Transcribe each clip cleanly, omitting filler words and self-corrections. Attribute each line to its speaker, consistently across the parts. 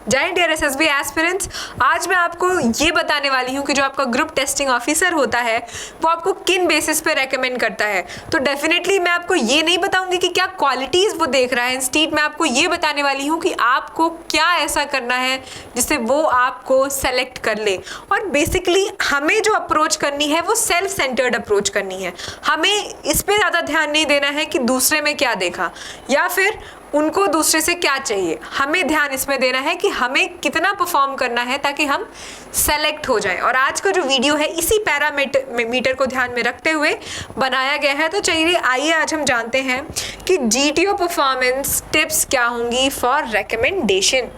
Speaker 1: जय dear SSB aspirants. आज मैं आपको ये बताने वाली हूँ कि जो आपका ग्रुप टेस्टिंग ऑफिसर होता है वो आपको किन बेसिस पे रेकमेंड करता है। तो डेफिनेटली मैं आपको ये नहीं बताऊंगी कि क्या क्वालिटीज़ वो देख रहा है, इंस्टीड मैं आपको ये बताने वाली हूँ कि आपको क्या ऐसा करना है जिससे वो आपको सेलेक्ट कर ले। और बेसिकली हमें जो अप्रोच करनी है वो सेल्फ सेंटर्ड अप्रोच करनी है। हमें इस पर ज़्यादा ध्यान नहीं देना है कि दूसरे में क्या देखा या फिर उनको दूसरे से क्या चाहिए। हमें ध्यान इसमें देना है कि हमें कितना परफॉर्म करना है ताकि हम सेलेक्ट हो जाएं। और आज का जो वीडियो है इसी पैरामीटर को ध्यान में रखते हुए बनाया गया है। तो चलिए आइए आज हम जानते हैं कि जीटीओ परफॉर्मेंस टिप्स क्या होंगी for recommendation.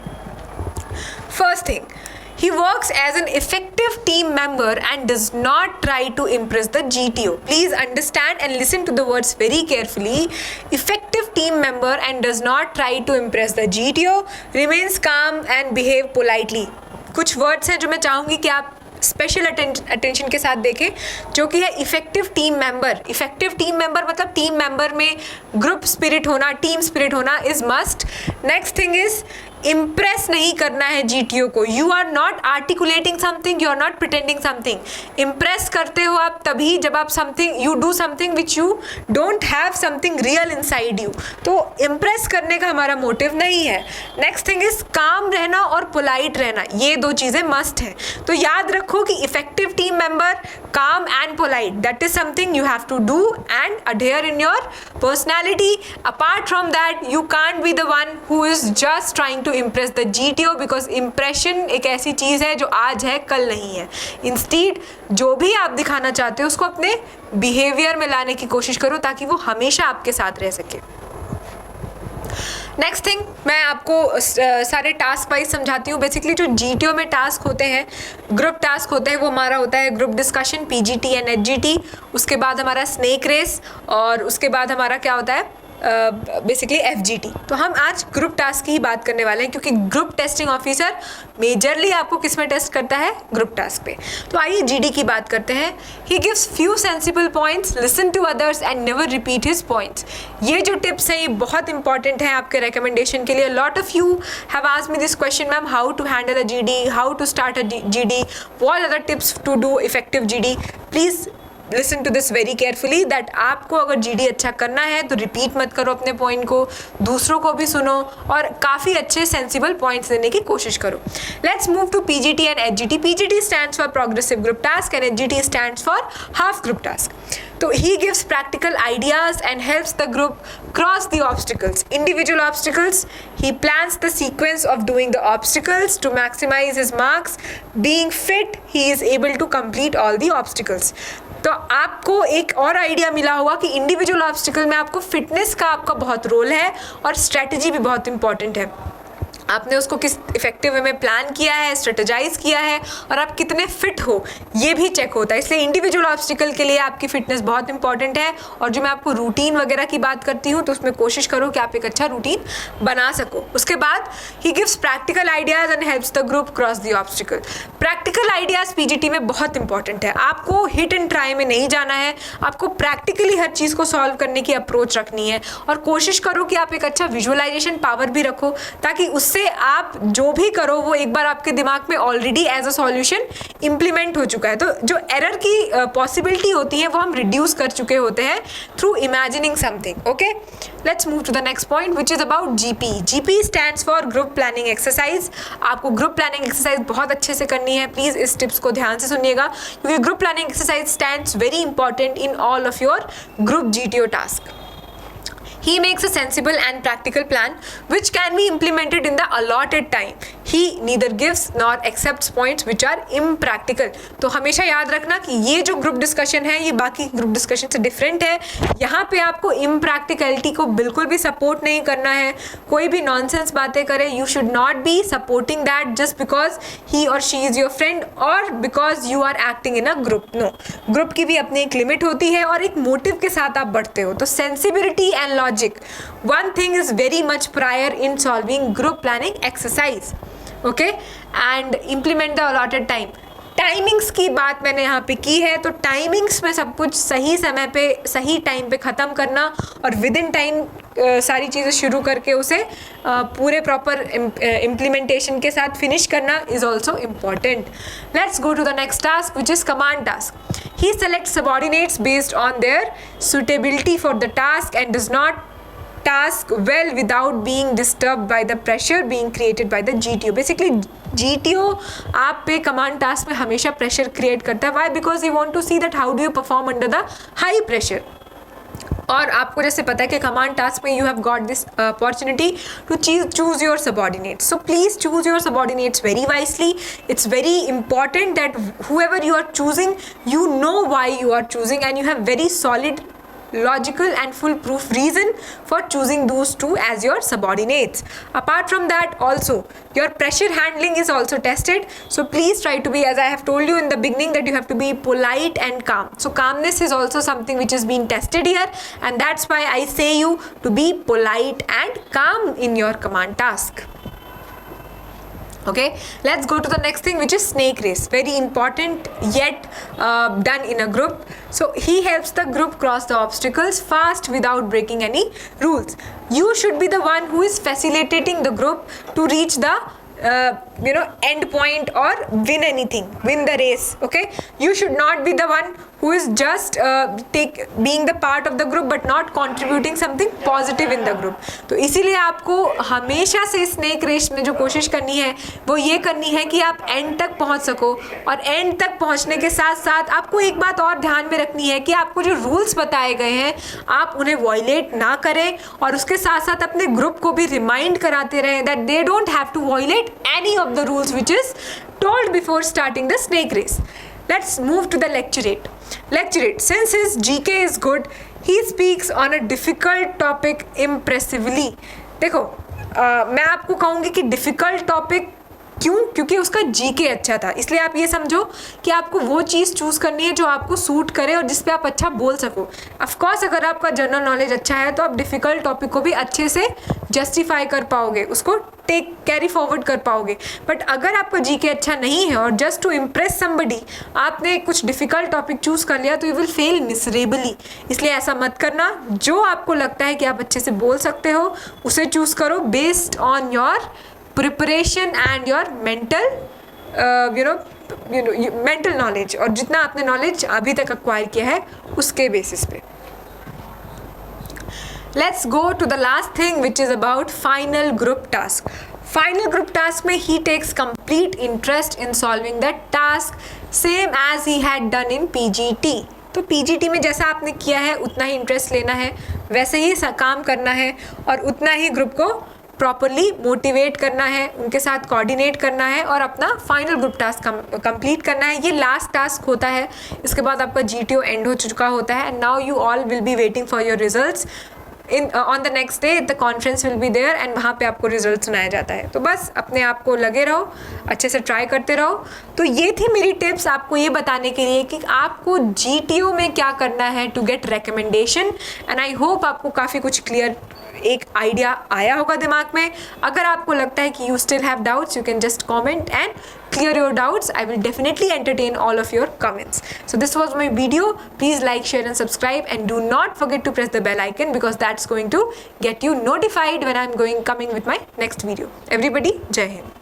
Speaker 1: First thing, he works as an effective team member and does not try to impress the GTO. Please understand and listen to the words very carefully. Effective team member and does not try to impress the GTO, remains calm and behave politely. कुछ words हैं जो मैं चाहूँगी कि आप special attention के साथ देखें, जो कि है effective team member. Effective team member मतलब टीम मेंबर में ग्रुप स्पिरिट होना, टीम स्पिरिट होना is must. Next thing is impress नहीं करना है जीटीओ को। You are not articulating something, you are not pretending something. Impress करते हो आप तभी जब आप something you do something which you don't have something real inside you. तो इम्प्रेस करने का हमारा मोटिव नहीं है। नेक्स्ट थिंग इज काम रहना और पोलाइट रहना, ये दो चीज़ें मस्ट हैं। तो याद रखो कि effective team member, calm and polite, that is something you have to do and adhere in your personality. Apart from that you can't be the one who is just trying to impress the GTO, because impression एक ऐसी चीज़ है जो आज है कल नहीं है। Instead जो भी आप दिखाना चाहते हो उसको अपने बिहेवियर में लाने की कोशिश करो ताकि वो हमेशा आपके साथ रह सके। नेक्स्ट थिंग, मैं आपको सारे टास्क वाइज समझाती हूँ। बेसिकली जो जीटीओ में टास्क होते हैं, ग्रुप टास्क होते हैं, वो हमारा होता है group discussion PGT and HGT, उसके बाद हमारा स्नेक रेस और उसके बाद हमारा क्या होता है बेसिकली एफजीटी। तो हम आज ग्रुप टास्क की ही बात करने वाले हैं क्योंकि ग्रुप टेस्टिंग ऑफिसर मेजरली आपको किस में टेस्ट करता है, ग्रुप टास्क पे। तो आइए जीडी की बात करते हैं। He gives few sensible points, listen to others and never repeat his points. ये जो टिप्स हैं ये बहुत इंपॉर्टेंट हैं आपके रिकमेंडेशन के लिए। Lot of you have asked me this question, ma'am, how to handle a GD, how to start a GD, what are the tips to do effective GD. Please listen to this very carefully that आपको अगर GD अच्छा करना है तो repeat मत करो अपने point को, दूसरों को भी सुनो और काफ़ी अच्छे सेंसिबल पॉइंट्स देने की कोशिश करो। Let's move to PGT and HGT. PGT stands for progressive group task and HGT stands for half group task. तो he gives practical ideas and helps the group cross the obstacles, individual obstacles. He plans the sequence of doing the obstacles to maximize his marks. Being fit, he is able to complete all the obstacles. तो आपको एक और idea मिला होगा कि individual obstacle में आपको fitness का आपका बहुत रोल है और स्ट्रेटजी भी बहुत इंपॉर्टेंट है। आपने उसको किस इफेक्टिव वे में प्लान किया है, स्ट्रेटेजाइज किया है और आप कितने फिट हो ये भी चेक होता है। इसलिए इंडिविजुअल ऑब्स्टिकल के लिए आपकी फिटनेस बहुत इंपॉर्टेंट है। और जो मैं आपको रूटीन वगैरह की बात करती हूँ तो उसमें कोशिश करो कि आप एक अच्छा रूटीन बना सको। उसके बाद he gives practical ideas and helps the group cross the obstacle. Practical ideas PGT में बहुत इंपॉर्टेंट है। आपको हिट एंड ट्राई में नहीं जाना है, आपको प्रैक्टिकली हर चीज़ को सॉल्व करने की अप्रोच रखनी है। और कोशिश करो कि आप एक अच्छा विजुअलाइजेशन पावर भी रखो ताकि उससे आप जो भी करो वो एक बार आपके दिमाग में already as a solution implement हो चुका है। तो जो एरर की पॉसिबिलिटी होती है वो हम रिड्यूस कर चुके होते हैं through imagining something. Okay, let's move to the next point which is about GP. GP stands for group planning exercise. आपको ग्रुप प्लानिंग एक्सरसाइज बहुत अच्छे से करनी है। प्लीज इस टिप्स को ध्यान से सुनिएगा क्योंकि group planning exercise stands very important in all of your group GTO task. He makes a sensible and practical plan which can be implemented in the allotted time. He neither gives nor accepts points which are impractical. तो हमेशा याद रखना कि ये जो group discussion है ये बाकी ग्रुप डिस्कशन से डिफरेंट है। यहाँ पे आपको इम्प्रैक्टिकलिटी को बिल्कुल भी सपोर्ट नहीं करना है। कोई भी नॉनसेंस बातें करे, you should not be supporting that just because he और शी इज़ योर फ्रेंड और because you are acting in a group. No, group की भी अपनी एक लिमिट होती है और एक मोटिव के साथ आप बढ़ते हो। तो sensibility and logic, one thing is very much prior in solving group planning exercise, okay, and implement the allotted time. Timings की बात मैंने यहाँ पे की है। तो टाइमिंग्स में सब कुछ सही समय पे सही टाइम पे ख़त्म करना और विद इन टाइम सारी चीज़ें शुरू करके उसे पूरे प्रॉपर इम्प्लीमेंटेशन के साथ फिनिश करना is also important. Let's go to the next task which is command task. He selects subordinates based on their suitability for the task and does not task well without being disturbed by the pressure being created by the GTO. Basically GTO आप पे command task में हमेशा pressure create करता है. Why? Because he want to see that how do you perform under the high pressure. और आपको जैसे पता है कि कमांड टास्क में you have got this opportunity to choose your subordinates. So please choose your subordinates very wisely. It's very important that whoever you are choosing, you know why you are choosing and you have very solid logical and foolproof reason for choosing those two as your subordinates. Apart from that, also your pressure handling is also tested, so please try to be, as I have told you in the beginning, that you have to be polite and calm. So calmness is also something which is being tested here, and that's why I say you to be polite and calm in your command task. Okay, let's go to the next thing which is snake race. Very important yet done in a group. So he helps the group cross the obstacles fast without breaking any rules. You should be the one who is facilitating the group to reach the end point or win anything, win the race. Okay, you should not be the one who is just being the part of the group but not contributing something positive in the group. तो इसीलिए आपको हमेशा से snake race में जो कोशिश करनी है वो ये करनी है कि आप एंड तक पहुंच सको. और एंड तक पहुंचने के साथ साथ आपको एक बात और ध्यान में रखनी है कि आपको जो रूल्स बताए गए हैं आप उन्हें वॉयलेट ना करें, और उसके साथ साथ अपने ग्रुप को भी रिमाइंड कराते रहें that they don't have to violate any of the rules which is told before starting the snake race. Let's move to the lecturate. Lecturate, since his GK is good, he speaks on a difficult topic impressively. देखो मैं आपको कहूँगी कि difficult topic क्यों, क्योंकि उसका GK अच्छा था. इसलिए आप ये समझो कि आपको वो चीज़ चूज़ करनी है जो आपको सूट करे और जिस पे आप अच्छा बोल सको. ऑफकोर्स अगर आपका जनरल नॉलेज अच्छा है तो आप डिफ़िकल्ट टॉपिक को भी अच्छे से जस्टिफाई कर पाओगे, उसको कैरी फॉरवर्ड कर पाओगे. बट अगर आपका जीके अच्छा नहीं है और जस्ट टू इम्प्रेस समबडी आपने कुछ डिफ़िकल्ट टॉपिक चूज़ कर लिया तो यू विल फेल मिसरेबली. इसलिए ऐसा मत करना. जो आपको लगता है कि आप अच्छे से बोल सकते हो उसे चूज़ करो based on your preparation and your mental mental knowledge, और जितना आपने नॉलेज अभी तक एक्वायर किया है उसके बेसिस पे. Let's go to the last thing which is about final group task. Final group task में ही takes complete interest in solving that task same as he had done in PGT. तो PGT में जैसा आपने किया है उतना ही इंटरेस्ट लेना है, वैसे ही काम करना है और उतना ही ग्रुप को प्रॉपरली मोटिवेट करना है, उनके साथ कोऑर्डिनेट करना है और अपना फाइनल ग्रुप टास्क कंप्लीट करना है. ये लास्ट टास्क होता है, इसके बाद आपका जीटीओ एंड हो चुका होता है. And now you all will be waiting for your results. On the next day the conference will be there and वहाँ पे आपको रिजल्ट सुनाया जाता है. तो बस अपने आप को लगे रहो, अच्छे से ट्राई करते रहो. तो ये थी मेरी टिप्स आपको ये बताने के लिए कि आपको जीटीओ में क्या करना है to get recommendation. And I hope आपको काफ़ी कुछ क्लियर एक आइडिया आया होगा दिमाग में. अगर आपको लगता है कि you still have doubts you can just comment and clear your doubts. I will definitely entertain all of your comments. So this was my video. Please like, share and subscribe, and do not forget to press the bell icon because that's going to get you notified when I'm coming with my next video. Everybody, Jai Hind.